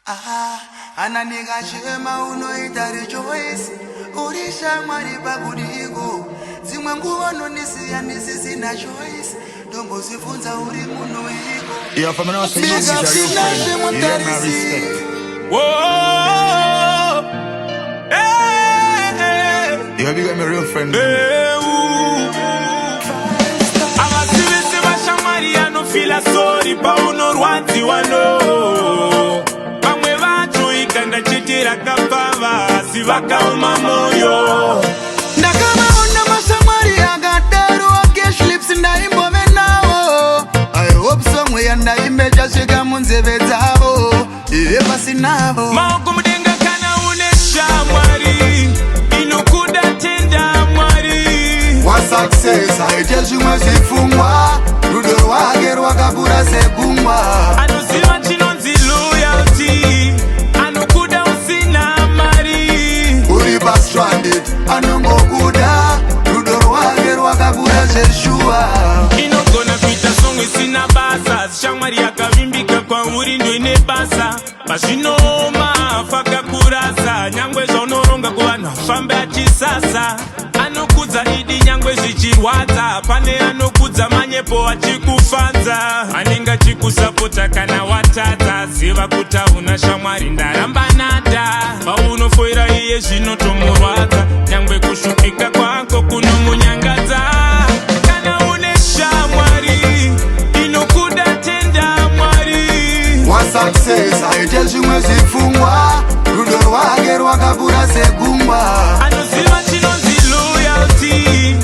Ananika chema unoita rejoice. Urisha mwari pakudiko. Zimwe nguva nonisiya nisisina choice. Dombo sifunza uri muno iko. Yeah, from now say yes, he's a real friend. You get my respect. Whoa, hey. Yeah, you got me real friend. Abasibisi bashamari anofila sorry pa unorwanzi wano. Bamwe bacu ikanda chitira kapava sivakauma moyo. Nakama ona mashamari agatero akesh lips ndaimbo menao. I hope somewhere ndaimbeja shika munzeve dzavo. Iye basi navo. Maoko mudenga kana unesha mwari. Inokuda tenda mwari. Wa success haite zvimwe zvifungwa. Rudo rwake rwakakura segungwa. Anoziva chinonzi loyalty. Anokuda usina mari. Uri pa stranded anongokuda. Rudo rwake rwakakura zveshuwa. Inogona kuita song isina basa. Shamwari yakavimbika kwa uri ndo ine basa. Pazvinoma faka kurasa. Nyangwe zvonoronga kuvanhu afambe achisasa. Anokudza idi nyangwe zvichirwadza. Pane anokudza manyepo achikufanza. Anenge achikusapota kana watadza. Ziva kuti hauna shamwari ndaramba nata. Paunofoira iye zvinotomurwadza. Nyangwe kushupika kwako kunomunyangadza. Kana une shamwari inokuda tenda mwari. Wa success haite zvimwe zvifungwa. Rudo rwake rwakakura segungwa. Anoziva chinonzi loyalty.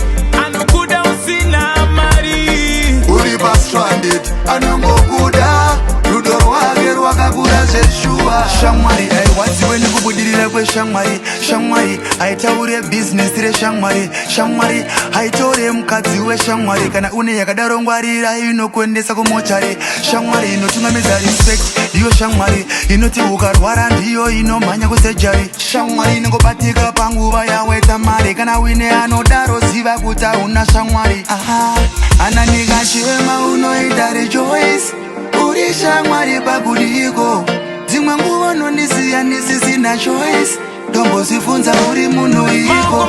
Anokuda usina mari. Uri pa stranded anongokuda. Rudo rwake rwakakura zveshuwa. Shamwari aiwadziwe nekubudirira kweshamwari. Shamwari aitaure business reshamwari. Shamwari aitore mukadzi weshamwari. Kana une yakadaro ngwarira inokuendesa kumochari. Shamwari inotungamidza respect. Ndiyo shamwari inoti ukarwara ndiyo inomhanya kusejari. Shamwari inongobatika panguva yawaita mari. Kana wine anodaro ziva kuti hauna shamwari. Ananika chema unoita rejoice. Uri shamwari pakudiko. Zimwe nguva nonisiya nisisina choice. Dombo sifunza uri muno iko.